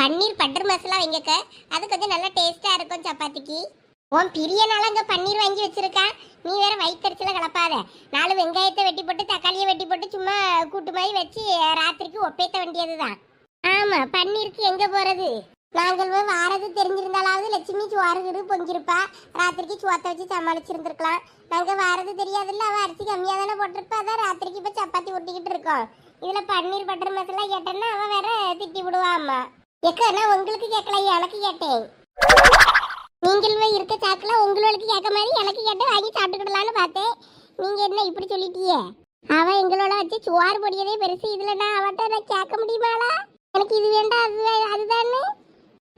பன்னீர் butter masala வைங்கக்க, அது கொஞ்சம் நல்லா டேஸ்டா இருக்கும் சப்பாத்திக்கு. உன் பிரியனால அங்க பன்னீர் வாங்கி வச்சிருக்கா, நீ வேற வயிற்றுல கலப்பாத. 4 வெங்காயத்தை வெட்டி போட்டு தக்காளியை வெட்டி போட்டு சும்மா கூட்டு மாதிரி வச்சு ராத்திரிக்கு ஒப்பேத்த வேண்டியதுதான். ஆமா, பன்னீருக்கு எங்க போறது? நாங்கள் வாரது தெரிஞ்சிருந்தாலாவது லட்சுமி சோறு பொங்கிருப்பா, ராத்திரிக்கு சோத்தை வச்சு சமாளிச்சிருந்துருக்கலாம். நாங்க வாரது தெரியாதுல்ல, அவ அரிசி கம்மியா தானே போட்டிருப்பா, அதான் ராத்திரிக்கு இப்ப சப்பாத்தி ஒட்டிக்கிட்டு இருக்கோம். இதுல பன்னீர் பட்டர் மசாலா கேட்டேன்னா அவ வேற திட்டி விடுவா. அம்மா எக்க, நான் உங்களுக்கு கேட்கல, எனக்கு கேட்டேன். நீங்கள் இருக்க சாக்குல உங்களுக்கு கேட்க மாதிரி எனக்கு கேட்டு வாங்கி சாப்பிட்டுக்கிடலான்னு பார்த்தேன். நீங்க என்ன இப்படி சொல்லிட்டியே? அவ எங்களோட வச்சு சோறு பொடியதே பெருசு, இதுல நான் அவட்ட நான் கேட்க முடியுமாளா? எனக்கு இது வேண்டாம் அதுதானே.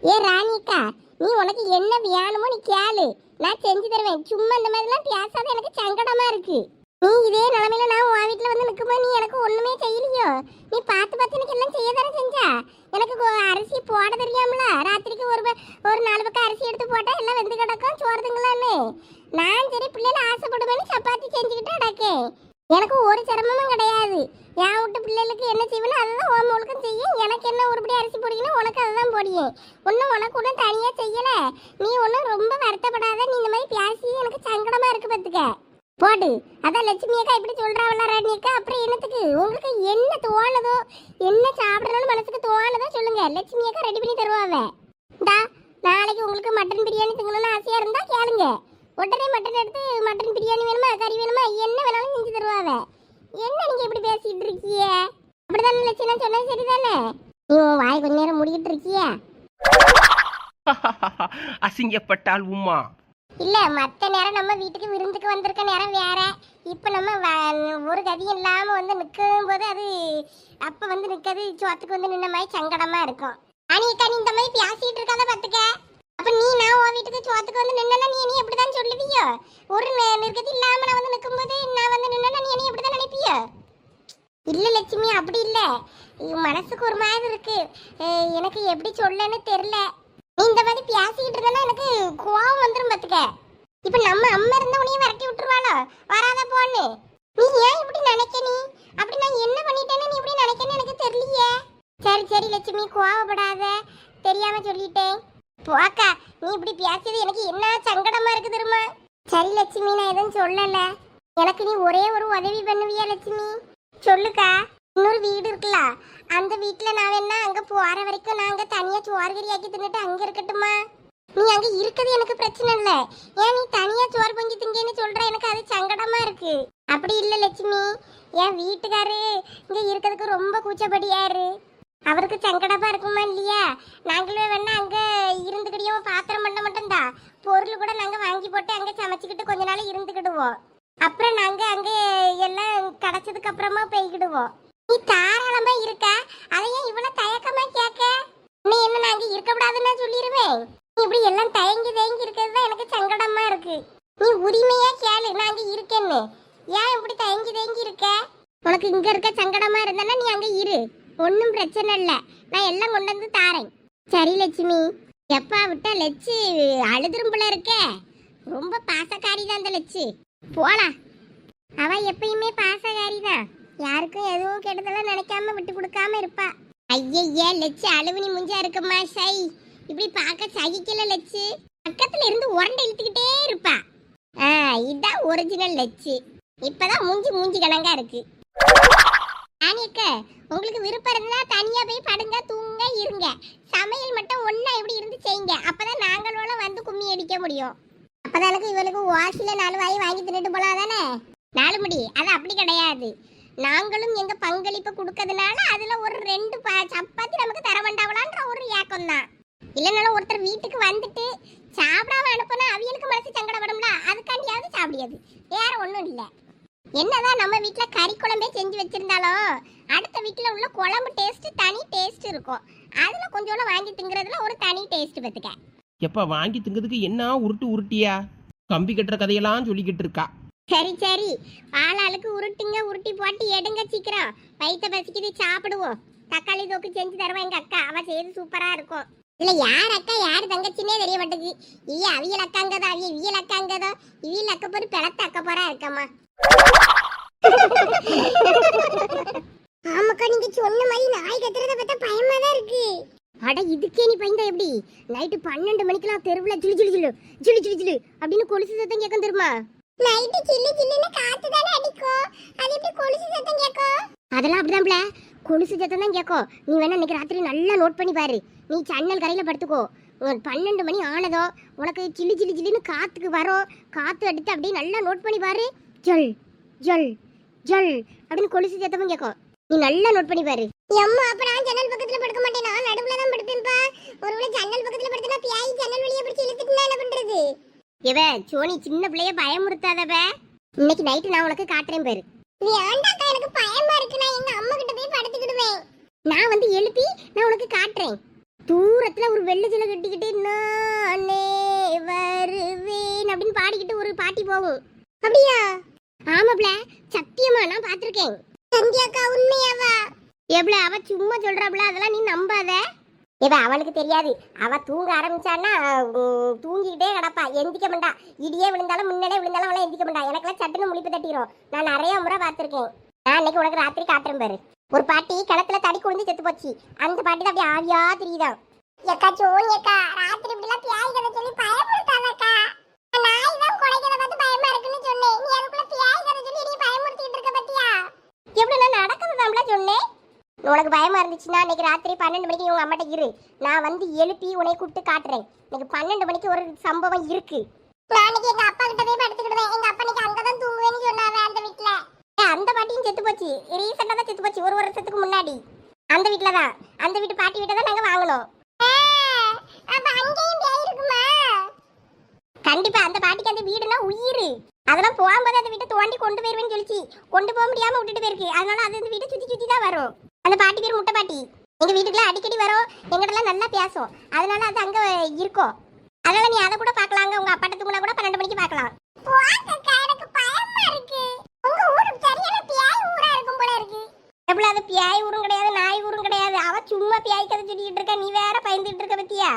ஏ ராணிக்கா, நீ உனக்கு என்ன வேணுமோ நீ கேளு, நான் செஞ்சு தருவேன். சும்மா இந்த மாதிரிலாம் பேசாத, எனக்கு சங்கடமா இருக்கு. நீ இதே நிலைமையில நான் உன் வீட்டுல வந்து நிற்குமா, நீ எனக்கு ஒண்ணுமே செய்யலையோ? நீ பார்த்து பார்த்து எனக்கு எல்லாம் செய்ய தானே செஞ்சா. எனக்கு அரிசி போட தெரியாமல, ராத்திரிக்கு ஒரு 4 பக்கம் அரிசி எடுத்து போட்டா எல்லாம் வெந்து கிடக்கும், சோறுதுங்களான்னு. நான் சரி பிள்ளைல ஆசைப்படுவேன்னு சப்பாத்தி செஞ்சுக்கிட்டு அடக்கேன். எனக்கு ஒரு சிரமமும் கிடையாது. என் வீட்டு பிள்ளைகளுக்கு என்ன செய்வேன்னு அதுதான் உன் முழுக்கம் செய்யும். எனக்கு என்ன ஒருபடி அரிசி போடிக்கணும், உனக்கு அதுதான் போடியும். ஒன்றும் உனக்கு ஒன்றும் தனியாக செய்யலை. நீ ஒன்றும் ரொம்ப வருத்தப்படாத. நீ இந்த மாதிரி பேசி எனக்கு சங்கடமாக இருக்கு பார்த்துக்க. போடு. அதான் லட்சுமி அக்கா இப்படி சொல்கிறாவல்ல ராணி அக்கா, அப்புறம் என்னத்துக்கு? உங்களுக்கு என்ன தோணுதோ, என்ன சாப்பிடணும்னு மனசுக்கு தோணுதோ சொல்லுங்க, லட்சுமி அக்கா ரெடி பண்ணி தருவாங்க. நாளைக்கு உங்களுக்கு மட்டன் பிரியாணி திங்கணும்னு ஆசையாக இருந்தால் கேளுங்க, உடனே மட்டன் எடுத்து மட்டன் பிரியாணி வேணுமா, கறி வேணுமா, என்ன வேணாலும் செஞ்சு தருவாங்க. என்ன நீங்க இப்படி பேசிட்டு இருக்கீங்க? அப்படிதானே லட்சணா சொன்னது சரிதானே? நீ வாய் கொஞ்ச நேரம் மூடிக்கிட்டு இருக்கிய. அசிங்கப்பட்டால் உமா. இல்ல, மத்த நேரம் நம்ம வீட்டுக்கு விருந்துக்கு வந்திருக்க நேரம் வேற. இப்ப நம்ம ஒரு கதியும் இல்லாம வந்து நிற்கும் போது அது அப்ப வந்து நிற்கிறது சோத்துக்கு வந்து நின்ன மாதிரி சங்கடமா இருக்கும். அனிக்கா, நீ இந்த மாதிரி பேசிட்டு இருக்காத பாத்துக்க. அப்ப நீ நான் உன் வீட்டுக்கு சோத்துக்கு வந்து நின்னா நீ எப்படிதான் சொல்லுவியோ? ஒரு நிற்கதி இல்லாம நான் வந்து நிற்கும்போது நான் வந்து நின்னா நீ எப்படிதான் நினைப்பியோ? இல்ல லட்சுமி, அப்படி இல்ல, மனசுக்கு ஒரு மாதிரி இருக்கு. எனக்கு எப்படி சொல்லன்னு தெரியல. நீ இந்த மாதிரி பேசிக்கிட்டு இருந்தா எனக்கு கோவம் வந்துடும் பாத்துக்க. இப்ப நம்ம அம்மா இருந்த உனையும் விரட்டி விட்டுருவாளோ, வராத போன்னு. நீ ஏன் இப்படி நினைக்க? நீ அப்படி நான் என்ன பண்ணிட்டேன்னு நீ இப்படி நினைக்கன்னு எனக்கு தெரியலையே. சரி சரி லட்சுமி, கோவப்படாத, தெரியாம சொல்லிட்டேன். போக்கா, நீ இப்படி பேசியது எனக்கு என்ன சங்கடமா இருக்கு தெரியுமா? சரி லட்சுமி, நான் எதுவும் சொல்லல. எனக்கு நீ ஒரே ஒரு உதவி பண்ணுவியா லட்சுமி? சொல்லுக்கா. இன்னொரு வீடு இருக்குல்ல, அந்த வீட்டுல நான் வேணா அங்க போற வரைக்கும் நாங்க தனியா சோறுகறி ஆக்கி தின்னுட்டு அங்க இருக்கட்டுமா? நீ அங்க இருக்கிறது எனக்கு பிரச்சனை இல்ல. ஏன் நீ தனியா சோறு பொங்கி திங்கன்னு சொல்ற, எனக்கு அது சங்கடமா இருக்கு. அப்படி இல்ல லட்சுமி, என் வீட்டுக்காரு இங்க இருக்கிறதுக்கு ரொம்ப கூச்சப்படியாரு. அவருக்கு சங்கடமா இருக்குமா இல்லையா? நாங்களும் வேணா அங்க இருந்துக்கிடியும், பாத்திரம் பண்ண மட்டும்தான், பொருள் கூட நாங்க வாங்கி போட்டு அங்க சமைச்சுக்கிட்டு கொஞ்ச நாள் இருந்துக்கிடுவோம். அப்புறம் நாங்க அங்க எல்லாம் கிடைச்சதுக்கு அப்புறமா போய்கிடுவோம். நீ தாராளமா இருக்க, அதையும் இவ்வளவு தயக்கமா கேட்க? நீ என்ன நாங்க இருக்கக்கூடாதுன்னு சொல்லிடுவேன். நீ இப்படி எல்லாம் தயங்கி இருக்கிறது தான் எனக்கு சங்கடமா இருக்கு. நீ உரிமையா கேளு, நாங்க இருக்கேன்னு. ஏன் இப்படி தயங்கி இருக்க? உனக்கு இங்க இருக்க சங்கடமா இருந்தானா நீ அங்க இரு, ஒன்றும் பிரச்சனை இல்லை. நான் எல்லாம் கொண்டு வந்து தாரேன். சரி லட்சுமி. எப்பா விட்டா லட்சு அழுதுரும்புல இருக்க, ரொம்ப பாசக்காரி தான் அந்த லட்சு. போலாம், அவ எப்பயுமே பாசக்காரி தான், யாருக்கும் எதுவும் கெடுதலாம் நினைக்காம விட்டு கொடுக்காம இருப்பா. ஐயே லட்சு அழுவினி முஞ்சா இருக்குமா? சை, இப்படி பார்க்க சகிக்கல லட்சு. பக்கத்துல இருந்து உரண்டை இழுத்துக்கிட்டே இருப்பா. இதான் ஒரிஜினல் லட்சு. இப்பதான் மூஞ்சி கணங்கா இருக்கு. ராணியக்க, உங்களுக்கு விருப்பம் இருந்தா தனியா போய் படுங்க, தூங்க, இருங்க. சமையல் மட்டும் ஒன்னா இப்படி இருந்து செய்யுங்க, அப்பதான் நாங்களோட வந்து கும்மி அடிக்க முடியும். அப்பதான் எனக்கு இவளுக்கு வாசில 4 வாய் வாங்கி தின்னுட்டு போலாதானே? 4 முடி அது அப்படி கிடையாது. நாங்களும் எங்க பங்களிப்பு கொடுக்கறதுனால அதுல ஒரு 2 சப்பாத்தி நமக்கு தர வேண்டாவலான்ற ஒரு ஏக்கம் தான். இல்லைனாலும் ஒருத்தர் வீட்டுக்கு வந்துட்டு சாப்பிடாம அனுப்புனா அவியலுக்கு மனசு சங்கடப்படும்ல, அதுக்காண்டியாவது சாப்பிடியாது, வேற ஒன்றும் இல்லை. என்னதான் நம்ம வீட்டுல கறி குழம்பே செஞ்சு வச்சிருந்தாலும் அடுத்த வீட்டுல உள்ள குழம்பு டேஸ்ட் தனி டேஸ்ட் இருக்கும். அதுல கொஞ்சோட வாங்கி திங்கிறதுல ஒரு தனி டேஸ்ட் பத்துக்க. எப்ப வாங்கி திங்கிறதுக்கு என்ன உருட்டியா கம்பி கட்டுற கதையெல்லாம் சொல்லிக்கிட்டு இருக்கா. சரி சரி, ஆளாளுக்கு உருட்டி போட்டு எடுங்க சீக்கிரம். வயிற்ற பசிக்குது, சாப்பிடுவோம். தக்காளி தொக்கு செஞ்சு தருவேன் எங்க அக்கா, அவ செய்து சூப்பரா இருக்கும். இல்ல யார் அக்கா யார் தங்கச்சின்னே தெரிய மாட்டேங்குது. அவியல் அக்காங்கதோ இவியல் அக்காங்கதோ, இவியல் அக்க போது பிளத்த அக்க போறா இருக்கம்மா. ஆமாக்கா, நீங்க சொன்ன மாதிரி நாய் கத்துறத பார்த்தா பயமா தான் இருக்கு. அட இதுக்கே நீ பயந்தா எப்படி? நைட்டு 12 மணிக்கெல்லாம் தெருவில் ஜிலு ஜிலு ஜிலு ஜிலு ஜிலு ஜிலு அப்படின்னு கொலுசு சத்தம் கேட்கும் தெரியுமா? நைட்டு ஜிலு ஜிலுன்னு காத்து தானே அடிக்கும், அது எப்படி கொலுசு சத்தம் கேட்கும்? அதெல்லாம் அப்படிதான்ல, கொலுசு சத்தம் தான் கேட்கும். நீ வேணா இன்னைக்கு ராத்திரி நல்லா நோட் பண்ணி பாரு. நீ ஜன்னல் கரையில் படுத்துக்கோ. 12 மணி ஆனதோ உனக்கு ஜிலு ஜிலு ஜிலுன்னு காத்துக்கு வரும். காத்து அடித்து அப்படியே நல்லா நோட் பண்ணி பாரு. ஜல் ஜல் ஜல் அப்படின்னு கொலுசு சத்தமும் கேட்கும். நீ நல்லா நோட் பண்ணி பாரு. அம்மா அப்ப நான் ஜன்னல் பக்கத்துல படுக்க மாட்டேன், நான் நடுவுல தான் படுப்பேன்பா. ஒருவேளை ஜன்னல் பக்கத்துல படுத்தனா பியாயி ஜன்னல் வெளிய பிடிச்சு இழுத்துட்டா என்ன பண்றது? ஏவே சோனி சின்ன பிள்ளைய பயமுறுத்தாதவே. இன்னைக்கு நைட் நான் உனக்கு காட்டுறேன் பாரு. நீ ஆண்டாக்கா எனக்கு பயமா இருக்கு, நான் எங்க அம்மா கிட்ட போய் படுத்துக்கிடுவேன். நான் வந்து எழுப்பி நான் உனக்கு காட்டுறேன். தூரத்துல ஒரு வெள்ளை ஜில கட்டிக்கிட்டு நானே வருவேன் அப்படின்னு பாடிக்கிட்டு ஒரு பாட்டி போகும். அப்படியா? ஆமாப்ல, சத்தியமா நான் பாத்திருக்கேன். சந்தியாக்கா உண்மையாவா? எவ்வளவு அவ சும்மா சொல்றாப்ல, அதெல்லாம் நீ நம்பாத. ஏவா அவளுக்கு தெரியாது. அவ தூங்க ஆரம்பிச்சான்னா தூங்கிக்கிட்டே கிடப்பா, எந்திக்க மாட்டா. இடியே விழுந்தாலும் முன்னாடியே விழுந்தாலும் அவளை எந்திக்க மாட்டா. எனக்கெல்லாம் சட்டுன்னு முழிப்பு தட்டிடும். நான் நிறைய முறை பார்த்திருக்கேன். நான் இன்னைக்கு உனக்கு ராத்திரி காட்டுறேன் பாரு. ஒரு பாட்டி கிணத்துல தடி குடிஞ்சு செத்து போச்சு. அந்த பாட்டி தான் அப்படியே ஆவியா தெரியுதான். ஏக்கா சோனி அக்கா, ராத்திரி இப்படிலாம் பியாய் கதை சொல்லி பயமுறுத்தாதக்கா. நாய் தான் குலைக்கிறத பார்த்து பயமா இருக்குன்னு சொன்னேன். நீ அதுக்குள்ள பியாய் கதை சொல்லி நீ பயமுறுத்திட்டு இருக்க பத்தியா? எப்படி நான் நடக்கிறதாம்ல சொன்னேன். உனக்கு பயமா இருந்துச்சுன்னா இன்னைக்கு ராத்திரி 12 மணிக்கு உங்க அம்மாட்ட இரு. நான் வந்து எழுப்பி உன்னை கூப்பிட்டு காட்டுறேன். இன்னைக்கு 12 மணிக்கு ஒரு சம்பவம் இருக்கு. நாளைக்கு எங்க அப்பா கிட்ட போய் படுத்துக்கிடுவேன். எங்க அப்பா இன்னைக்கு அங்கதான் தூங்குவேன்னு சொன்னாவே அந்த வீட்ல. அந்த பாட்டியும் செத்து போச்சு. ரீசெண்டா தான் செத்து போச்சு, ஒரு வருஷத்துக்கு முன்னாடி. அந்த வீட்ல தான், அந்த வீட்டு பாட்டி வீட்டை தான் நாங்க வாங்கணும். அப்ப அங்கேயும் பேய் இருக்குமா? கண்டிப்பா. அந்த பாட்டிக்கு அந்த வீடுனா உயிர். அதெல்லாம் போகும்போது அந்த வீட்டை தோண்டி கொண்டு போயிருவேன்னு சொல்லிச்சு. கொண்டு போக முடியாம விட்டுட்டு போயிருக்கு. அதனால அது அந்த வீட்டை சுத்தி சுத்தி தான் வரும். அந்த பாட்டி பேர் முட்டை பாட்டி. எங்க வீட்டுக்குள்ள அடிக்கடி வரும், எங்கிட்டலாம் நல்லா பேசும். அதனால அது அங்க இருக்கும். அதனால நீ அதை கூட பார்க்கலாங்க. உங்க அப்பாட்ட தூங்கினா கூட 12 மணிக்கு பார்க்கலாம். எனக்கு பயமா இருக்கு. உங்க ஊரு சரியான பியாய் ஊரா இருக்கும் போல இருக்கு. எப்பல அது பியாய் ஊரும் கிடையாது, நாய் ஊரும் கிடையாது. அவ சும்மா பியாய் கதை சொல்லிட்டு இருக்க, நீ வேற பயந்துட்டு இருக்க பத்தியா?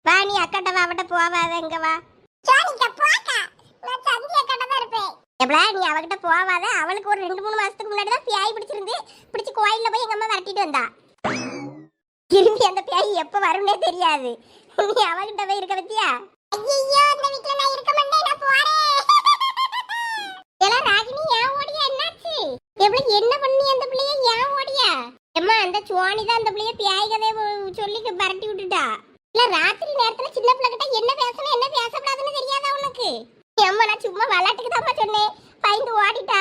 வா நீ அக்காட்ட வா, அவட்ட போவாத. எங்க வா ஜானிக்கா போக்கா, நான் சந்தியா அக்காட்ட தான் இருப்பேன். எப்பல நீ அவகிட்ட போவாத. அவளுக்கு ஒரு 2-3 மாசத்துக்கு முன்னாடி தான் பியாய் பிடிச்சிருந்து பிடிச்சி கோயில்ல போய் எங்க அம்மா விரட்டிட்டு வந்தா. திரும்பி அந்த பியாய் எப்ப வரும்னே தெரியாது. நீ அவகிட்ட போய் இருக்க பத்தியா? ஐயோ இந்த வீட்ல நான் இருக்க மாட்டேன், நான் போறேன். எல்லாம் ராகினி ஏன் ஓடியா? என்னாச்சு? எவ்வளவு என்ன பண்ணி அந்த பிள்ளைய ஏன் ஓடியா? அம்மா அந்த சுவானி தான் அந்த பிள்ளைய பியாய் கதை சொல்லி பரட்டி விட்டுட்டா. இல்ல ராத்திரி நேரத்துல சின்ன பிள்ளை கிட்ட என்ன பேசணும் என்ன பேசக்கூடாதுன்னு தெரியாதா உனக்கு? அம்மா நான் சும்மா விளையாட்டுக்கு தான் சொன்னேன். பயந்து ஓடிட்டா.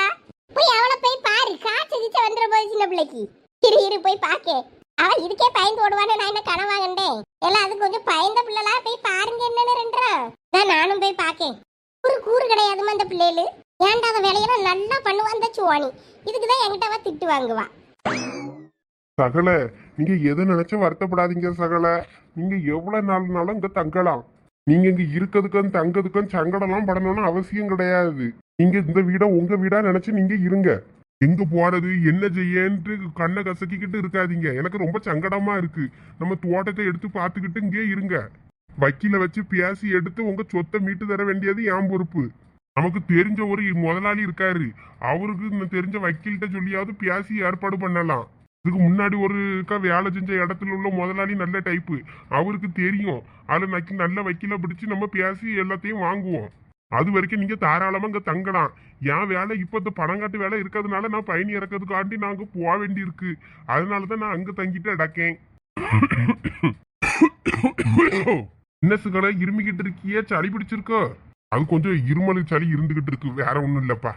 போய் அவளை போய் பாரு, காய்ச்சதிச்ச வந்துட போய் சின்ன பிள்ளைக்கு. இரு போய் பாக்கே. அவள் இதுக்கே பயந்து ஓடுவான்னு நான் என்ன கனவா கண்டேன்? எல்லாம் அது கொஞ்சம் பயந்த பிள்ளைலா, போய் பாருங்க என்னன்னு ரெண்டா. நானும் போய் பாக்கேன். ஒரு கூறு கிடையாதுமா அந்த பிள்ளைகளு. ஏண்டாத வேலையெல்லாம் நல்லா பண்ணுவா அந்த சுவானி. இதுக்குதான் என்கிட்ட திட்டு வாங்குவா. சகல, நீங்க எதை நினைச்சும் வருத்தப்படாதீங்க சகல. நீங்க எவ்வளவு நாள்னாலும் இங்க தங்கலாம். நீங்க இங்க இருக்கிறதுக்கும் தங்கறதுக்கும் சங்கடம்லாம் படணும்னு அவசியம் கிடையாது. நீங்க இந்த வீட உங்க வீடா நினைச்சு நீங்க இருங்க. எங்க போறது என்ன செய்யன்ட்டு கண்ணை கசக்கிக்கிட்டு இருக்காதீங்க. எனக்கு ரொம்ப சங்கடமா இருக்கு. நம்ம தோட்டத்தை எடுத்து பார்த்துக்கிட்டு இங்கே இருங்க. வக்கீல வச்சு பேசி எடுத்து உங்க சொத்தை மீட்டு தர வேண்டியது என் பொறுப்பு. நமக்கு தெரிஞ்ச ஒரு முதலாளி இருக்காரு, அவருக்கு தெரிஞ்ச வக்கீல்கிட்ட சொல்லியாவது பேசி ஏற்பாடு பண்ணலாம். இதுக்கு முன்னாடி ஒரு வேலை செஞ்ச இடத்துல உள்ள முதலாளி நல்ல டைப்பு, அவருக்கு தெரியும். அது நல்ல வக்கீல பிடிச்சு நம்ம பேசி எல்லாத்தையும் வாங்குவோம். அது வரைக்கும் நீங்க தாராளமா இங்க தங்கலாம். என் வேலை இப்ப இந்த பணங்காட்டு வேலை இருக்கிறதுனால நான் பயணி இறக்கிறதுக்காண்டி நாங்க போக வேண்டி இருக்கு. அதனாலதான் நான் அங்க தங்கிட்டு அடக்கேன். என்ன சுகல இருமிக்கிட்டு இருக்கிய? சளி பிடிச்சிருக்கோ? அது கொஞ்சம் இருமலு சளி இருந்துகிட்டு இருக்கு, வேற ஒண்ணும் இல்லப்பா.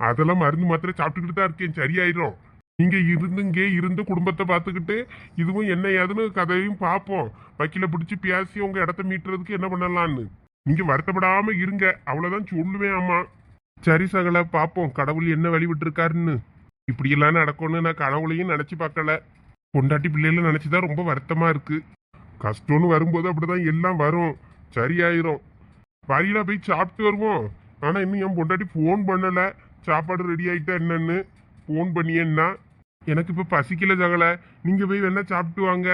அதெல்லாம் மருந்து மாத்திரை சாப்பிட்டுக்கிட்டு தான் இருக்கேன், சரியாயிரும். நீங்க இங்கே இருந்து குடும்பத்தை பார்த்துக்கிட்டு இதுவும் என்ன ஏதுன்னு கதையும் பார்ப்போம். வக்கீல பிடிச்சி பேசி உங்க இடத்த மீட்டுறதுக்கு என்ன பண்ணலான்னு நீங்க வருத்தப்படாம இருங்க, அவ்வளவுதான் சொல்லுவேன். ஆமா சரி சகல, பார்ப்போம் கடவுள் என்ன வழி விட்டுருக்காருன்னு. இப்படியெல்லாம் நடக்கும்னு நான் கனவுலையும் நினைச்சு பார்க்கல. பொண்டாட்டி பிள்ளைல நினைச்சுதான் ரொம்ப வருத்தமா இருக்கு. கஷ்டம்னு வரும்போது அப்படிதான் எல்லாம் வரும், சரியாயிரும். வழியில போய் சாப்பிட்டு வருவோம். ஆனா இன்னும் என் பொண்டாட்டி போன் பண்ணல, சாப்பாடு ரெடி ஆயிட்டா என்னன்னு. போன் பண்ணியன்னா எனக்கு இப்ப பசிக்கல சகல, நீங்க போய் வேணா சாப்பிட்டு வாங்க.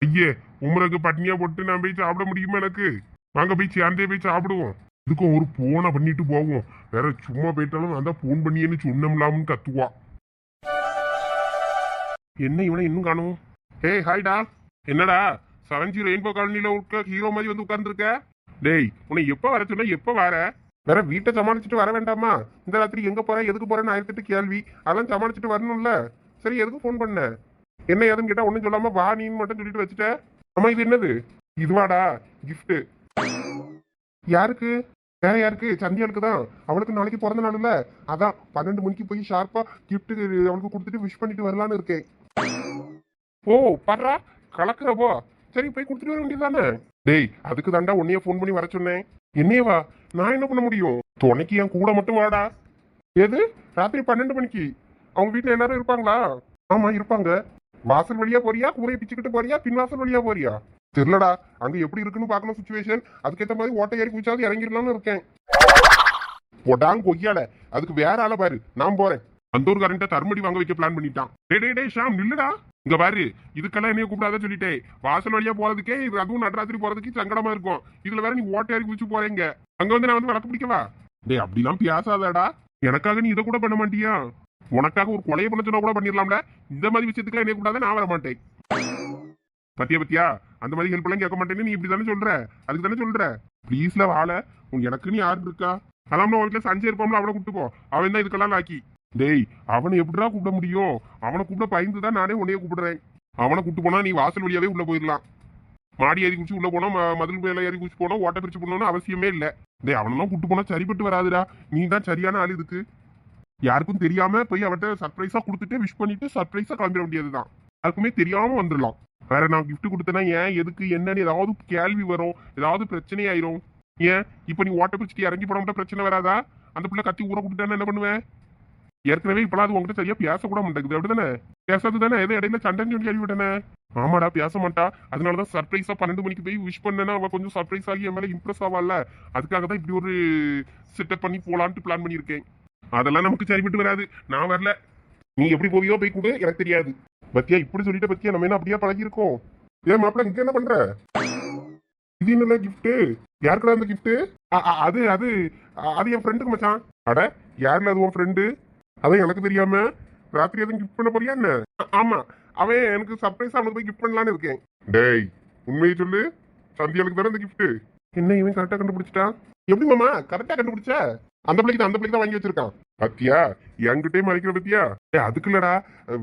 ஐயே உமருக்கு பட்னியா போட்டு நான் போய் சாப்பிட முடியுமா? எனக்கு வாங்க போய் சேர்ந்தே போய் சாப்பிடுவோம். இதுக்கும் ஒரு போனை பண்ணிட்டு போவோம். வேற சும்மா போயிட்டாலும் நான் தான் போன் பண்ணியேன்னு சொன்னோம்லாம்னு கத்துவா. என்ன இவனை இன்னும் காணும்? ஹே ஹாய்டா, என்னடா செவன்ஜி ரெயின்போ காலனில இருக்க ஹீரோ மாதிரி வந்து உட்கார்ந்துருக்க. டேய் உன்னை எப்ப வர சொன்னா எப்ப வர? வேற வீட்டை சமாளிச்சுட்டு வர வேண்டாமா? இந்த ராத்திரி எங்க போற எதுக்கு போறேன்னு 1008 கேள்வி. அதெல்லாம் சமாளிச்சுட்டு வரணும்ல. சரி எதுக்கு ஃபோன் பண்ண? என்ன ஏதுன்னு கேட்டா ஒன்னும் சொல்லாம வா நீன்னு மட்டும் சொல்லிட்டு வச்சுட்ட. அம்மா இது என்னது? இதுவாடா gift. யாருக்கு? வேற யாருக்கு? சந்தியாளுக்கு தான். அவளுக்கு நாளைக்கு பிறந்த நாள் இல்ல, அதான் 12 மணிக்கு போய் ஷார்ப்பா gift அவளுக்கு கொடுத்துட்டு விஷ் பண்ணிட்டு வரலான்னு இருக்கேன். ஓ பாடுறா கலக்குறப்போ. சரி போய் கொடுத்துட்டு வர வேண்டியதானே? டேய் அதுக்கு தாண்டா உன்னைய ஃபோன் பண்ணி வர சொன்னேன். என்னையவா? நான் என்ன பண்ண முடியும்? துணைக்கு என் கூட மட்டும் வாடா. எது ராத்திரி 12 மணிக்கு? அவங்க வீட்டுல எல்லாரும் இருப்பாங்களா? ஆமா இருப்பாங்க. வாசல் வழியா போறியா, கூரையை பிச்சுக்கிட்டு போறியா, பின் வாசல் வழியா போறியா? தெரியலடா, அங்க எப்படி இருக்குன்னு பாக்கணும் சுச்சுவேஷன். அதுக்கேற்ற மாதிரி ஓட்டை ஏறி குச்சாவது இறங்கிடலாம்னு இருக்கேன். போடாங்க கொய்யால, அதுக்கு வேற ஆளை பாரு, நான் போறேன். அந்த ஒரு கரண்ட தர்மடி வாங்க வைக்க பிளான் பண்ணிட்டான். டே ஷாம் நில்லுடா. இங்க பாரு, இதுக்கெல்லாம் என்னைய கூப்பிடாத சொல்லிட்டேன். வாசல் வழியா போறதுக்கே இது, அதுவும் நடராத்திரி போறதுக்கு சங்கடமா இருக்கும். இதுல வேற நீ ஓட்டை ஏறி குச்சி போறீங்க. அங்க வந்து நான் வந்து வளர்க்க பிடிக்கவா? டே அப்படிலாம் பேசாதடா. எனக்காக நீ இதை கூட பண்ண மாட்டியா? உனக்காக ஒரு கொலையை பண்ண சொன்னா கூட பண்ணிடலாம்ல. இந்த மாதிரி விஷயத்துக்கு என்னைய கூடாத, நான் வர மாட்டேன். பத்தியா அந்த மாதிரி ஹெல்ப் எல்லாம் கேட்க மாட்டேன்னு நீ இப்படி தானே சொல்ற? அதுக்கு தானே சொல்ற. ப்ளீஸ்ல வாழ, எனக்கு நீ யாரு இருக்கா? அதான் உன் வீட்டுல சஞ்சய் இருப்பான்ல, அவனை கூப்பிட்டு போ. அவன் தான் இதுக்கெல்லாம் லாக்கி. டேய் அவனை எப்படிடா கூப்பிட முடியும்? அவனை கூப்பிட பயந்து தான் நானே உன்னைய கூப்பிடுறேன். அவனை கூப்பிட்டு போனா நீ வாசல் வழியாவே உள்ள போயிடலாம். மாடி ஏறி குச்சி உள்ள போனோம், மதில் மேல ஏறி குச்சி போனோம், ஓட்ட பிரிச்சு போனோம்னு அவசியமே இல்லை. டேய் அவனெல்லாம் கூப்பிட்டு போனா சரிப்பட்டு வராதுடா. நீ தான் சரியான ஆள் இதுக்கு. யாருக்கும் தெரியாம போய் அவட்ட சர்ப்ரைஸா கொடுத்துட்டு விஷ் பண்ணிட்டு சர்ப்ரைஸா கிளம்பிட வேண்டியதுதான். யாருக்குமே தெரியாம வந்துடலாம். வேற நான் கிஃப்ட் கொடுத்தேன்னா ஏன் எதுக்கு என்னன்னு ஏதாவது கேள்வி வரும், ஏதாவது பிரச்சனை ஆயிரும். ஏன் இப்ப நீ ஓட்ட பிரிச்சுட்டு இறங்கி போட மட்டும் பிரச்சனை வராதா? அந்த பிள்ளை கத்தி ஊற கொடுத்தானே என்ன பண்ணுவேன்? ஏற்கனவே இப்பெல்லாம் அது உங்ககிட்ட சரியா பேசக்கூட மாட்டேங்குது, அப்படிதானே? பேசாது தானே, எதை இடையில சண்டைன்னு சொல்லி கேள்விவிட்டேனே. ஆமாடா பேச மாட்டா. அதனாலதான் சர்ப்ரைஸா 12 மணிக்கு போய் விஷ் பண்ணேன்னா அவ கொஞ்சம் சர்ப்ரைஸ் ஆகி என் மேல இம்ப்ரெஸ் ஆவால. அதுக்காக தான் இப்படி ஒரு செட்டப் பண்ணி போலான்ட்டு பிளான் பண்ணியிருக்கேன். அதெல்லாம் நமக்கு சரிப்பட்டு வராது, நான் வரல. நீ எப்படி போவியோ போய் கூட எனக்கு தெரியாது. பத்தியா இப்படி சொல்லிட்டு பத்தியா நம்ம என்ன அப்படியே பழகி இருக்கோம். ஏன் மாப்பிள்ள இங்க என்ன பண்ற? இது என்ன கிஃப்ட்? யாருக்குடா அந்த கிஃப்ட்? அது அது அது என் ஃப்ரெண்டுக்கு மச்சான். அட யாருல அது உன் ஃப்ரெண்டு? அதான் எனக்கு தெரியாம ராத்திரி எதுவும் கிஃப்ட் பண்ண போறியா என்ன? ஆமா அவன் எனக்கு சர்ப்ரைஸா அவனுக்கு போய் கிஃப்ட் பண்ணலான்னு இருக்கேன். டேய் உண்மையை சொல்லு, சந்தியாளுக்கு தானே இந்த கிஃப்ட். என்ன இவன் கரெக்டா கண்டுபிடிச்சிட்டான்? எப்படி மாமா கரெக்டா கண்டுபிடிச்ச? அந்த பிள்ளைக்கு தான் வாங்கி வச்சிருக்கான். பத்தியா என்கிட்டே மறைக்கிற பத்தியா? அதுக்கு இல்லடா,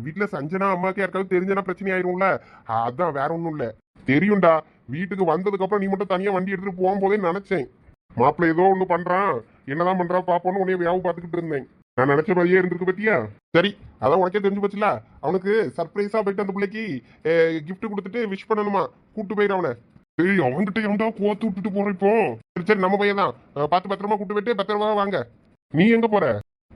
வீட்டுல சஞ்சனா அம்மாக்கு யாருக்காவது தெரிஞ்சனா பிரச்சனை ஆயிரும்ல, அதான் வேற ஒண்ணும் இல்ல. தெரியும்டா, வீட்டுக்கு வந்ததுக்கு அப்புறம் நீ மட்டும் தனியா வண்டி எடுத்துட்டு போகும்போதே நினைச்சேன் மாப்பிள்ள ஏதோ ஒண்ணு பண்றான், என்னதான் பண்றா பாப்போன்னு உன்னைய வியாபம் பார்த்துக்கிட்டு இருந்தேன். நான் நினைச்ச மாதிரியே இருந்திருக்கு பத்தியா? சரி அதான் உனக்கே தெரிஞ்சு போச்சுல. அவனுக்கு சர்ப்ரைஸா போயிட்டு அந்த பிள்ளைக்கு கிஃப்ட் கொடுத்துட்டு விஷ் பண்ணணுமா, கூட்டு போயிடு அவனை. சரி அவன்கிட்ட எவன்டா கோத்து விட்டுட்டு போறேன் இப்போ. சரி நம்ம பையன் தான், பார்த்து பத்திரமா கூட்டு போயிட்டு பத்திரமா வாங்க. நீ எங்க போற?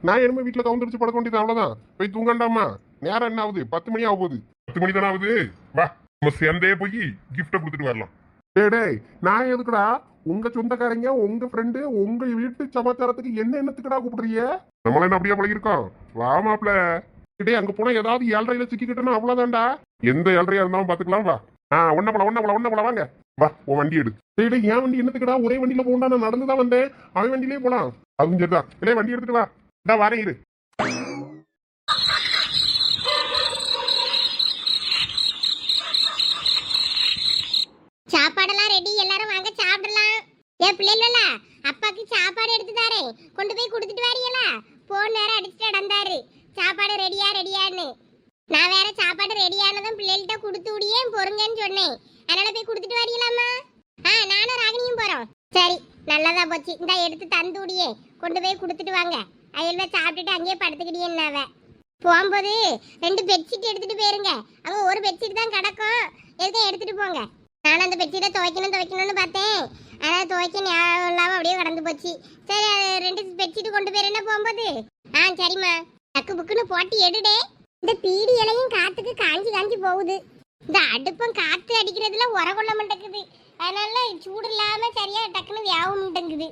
நான் என்னமோ வீட்டுல கவுந்தரிச்சு படக்க வேண்டியது, அவ்வளவுதான். போய் தூங்கண்டாமா, நேரம் என்ன ஆகுது? 10 மணி ஆக போகுது. 10 மணி தானே ஆகுது, வா நம்ம சேர்ந்தே போய் கிஃப்ட கொடுத்துட்டு வரலாம். டேய் நான் எதுக்குடா? உங்க சொந்தக்காரங்க உங்க ஃப்ரெண்டு உங்க வீட்டு சமாச்சாரத்துக்கு என்ன என்னத்துக்குடா கூப்பிடுறீங்க? நம்மள என்ன அப்படியே பழகிருக்கோம். வா மாப்ள. டேய் அங்க போனா ஏதாவது 7:30 சிக்கிக்கிட்டோம்னா அவ்வளவுதான்டா. எந்த 7:30 இருந்தாலும் பாத்துக்கலாம். வா. ஒன்ன போல வாங்க. வா உன் வண்டி எடு. டேய் என் வண்டி என்னத்துக்குடா? ஒரே வண்டியில போகண்டா, நான் நடந்துதான் வந்தேன். அவன் வண்டியிலே போலாம். அதுவும் சரிதான். இல்லையே வண்டி எடுத்துட்டு வா. வரேன் இரு. சாப்பாடெல்லாம் ரெடி, எல்லாரும் வாங்க சாப்பிடலாம். ஏன் பிள்ளைல அப்பாக்கு சாப்பாடு எடுத்து தாரேன், கொண்டு போய் கொடுத்துட்டு வாரியலா? போன் நேரம் அடிச்சுட்டு நடந்தாரு சாப்பாடு ரெடியான்னு. நான் வேற சாப்பாடு ரெடியானதும் பிள்ளைகிட்ட கொடுத்து விடியேன் பொறுங்கன்னு சொன்னேன். அதனால போய் கொடுத்துட்டு வரீங்களாம்மா? நானும் ராகினியும் போறோம். சரி நல்லதா போச்சு. இந்த எடுத்து தந்து விடியே, கொண்டு போய் கொடுத்துட்டு வாங்க. அயல்வ சாப்பிட்டுட்டு அங்கேயே படுத்துக்கிட்டேன்னாவ. போகும்போது 2 பெட்ஷீட் எடுத்துட்டு போயிருங்க. அங்க ஒரு பெட்ஷீட் தான் கிடக்கும், எதுக்கும் எடுத்துட்டு போங்க. நானும் அந்த பெட்ஷீட்டை துவைக்கணும்னு பார்த்தேன், ஆனால் துவைக்க ஞாபகம் இல்லாமல் அப்படியே கடந்து போச்சு. சரி 2 பெட்ஷீட்டு கொண்டு போயிருந்தா போகும்போது. சரிம்மா, டக்கு புக்குன்னு போட்டு எடுடே. இந்த பீடி இலையும் காத்துக்கு காஞ்சி போகுது. இந்த அடுப்பும் காத்து அடிக்கிறதுல உரகொள்ள மாட்டேங்குது. அதனால சூடு இல்லாம சரியா டக்குன்னு வியாபம் மாட்டேங்குது.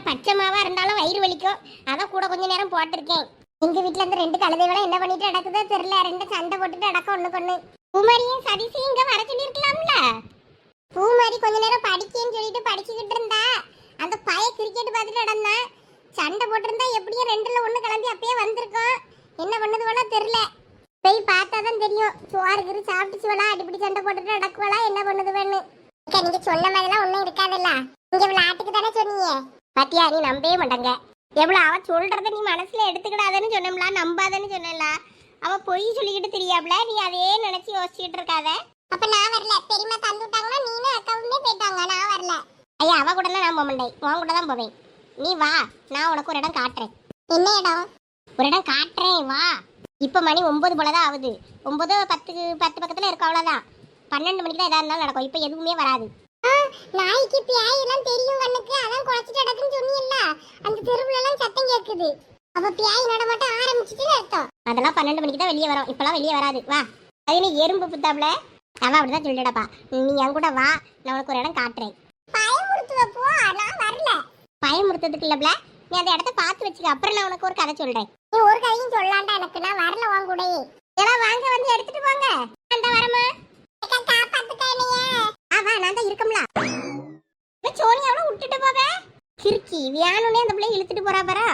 பச்சை மாவா இருந்தாலும் வயிறு வலிக்கும், அதான் கூட கொஞ்ச நேரம் போட்டிருக்கேன். எங்க வீட்டுல இருந்து 2 கழுதைகளும் என்ன பண்ணிட்டு அடக்குதோ தெரியல. 2 சண்டை போட்டுட்டு அடக்கம் ஒண்ணுக்கு. பூமாரியும் சதிசியும் இங்க வர சொல்லி இருக்கலாம்ல. பூமாரி கொஞ்ச நேரம் படிக்கேன்னு சொல்லிட்டு படிச்சுக்கிட்டு இருந்தா, அந்த பைய கிரிக்கெட் பார்த்துட்டு நடந்தா. சண்டை போட்டிருந்தா எப்படியும் 2ல 1 கிளம்பி அப்பயே வந்திருக்கோம். என்ன பண்ணது வேணா தெரியல. போய் பார்த்தாதான் தெரியும். சோறு சாப்பிட்டுச்சுவலா, அடிப்படி சண்டை போட்டுட்டு நடக்குவலா, என்ன பண்ணுதுவேன்னு. நீங்க சொன்ன மாதிரிலாம் ஒண்ணும் இருக்காதுல்ல. நீங்க விளையாட்டுக்கு தானே சொன்னீங்க. பாத்தியா, நீ நம்பவே மாட்டாங்க. எவ்வளவு அவ சொல்றத நீ மனசுல எடுத்துக்கிடாதன்னு சொன்னோம்ல, நம்பாதன்னு சொன்னல. அவ பொய் சொல்லிக்கிட்டு தெரியாப்ல, நீ அதே நினைச்சு யோசிச்சுட்டு இருக்காத. அப்ப நான் வரல, பெரியமா தந்து விட்டாங்கன்னா நீனும் அக்காவுமே போயிட்டாங்க, நான் வரல. ஐயா, அவ கூட நான் போக மாட்டேன், உன் கூட தான் போவேன். நீ வா, நான் உனக்கு ஒரு இடம் காட்டுறேன். என்ன இடம்? ஒரு இடம் காட்டுறேன், வா. இப்ப மணி 9 போலதான் ஆகுது. 9:10 பக்கத்துல இருக்கும், அவ்வளவுதான். 12 மணிக்கு தான் எதா இருந்தாலும் நடக்கும். இப்ப எதுவுமே வராது. நாய்க்கு பியாய் எல்லாம் தெரியும் கண்ணுக்கு, அதான் குறைச்சிட்டு நடக்குன்னு சொன்னீங்கல்ல. அந்த தெருவுல எல்லாம் சத்தம் கேக்குது. அப்ப பியாய் நடமாட்டம் ஆரம்பிச்சுட்டு அர்த்தம். அதெல்லாம் 12 மணிக்கு தான் வெளியே வரும், இப்பெல்லாம் வெளியே வராது. வா. அது நீ எறும்பு புத்தாப்ல, அவன் அப்படிதான் சொல்லிடப்பா. நீ என் கூட வா, நான் உனக்கு ஒரு இடம் காட்டுறேன். பயமுறுத்துவப்போ நான் வரல. பயமுறுத்ததுக்கு இல்லப்ல, நீ அந்த இடத்த பார்த்து வச்சுக்க. அப்புறம் நான் உனக்கு ஒரு கதை சொல்றேன். நீ ஒரு கதையும் சொல்லலாம்டா எனக்கு, நான் வரல உன் கூட. எல்லாம் வாங்க, வந்து எடுத்துட்டு போங்க. அந்த வரமா வா, நான் தான் இருக்கம்ல. சோனியாவளை விட்டுட்டு போவ கிறுக்கி வியானுனே அந்த பிள்ளைய இழுத்துட்டு போறா பாரா.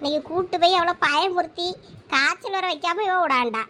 நீங்க கூட்டு போய் அவ்வளவு பயமுறுத்தி காய்ச்சல் வர வைக்காம இவ விடாண்டா.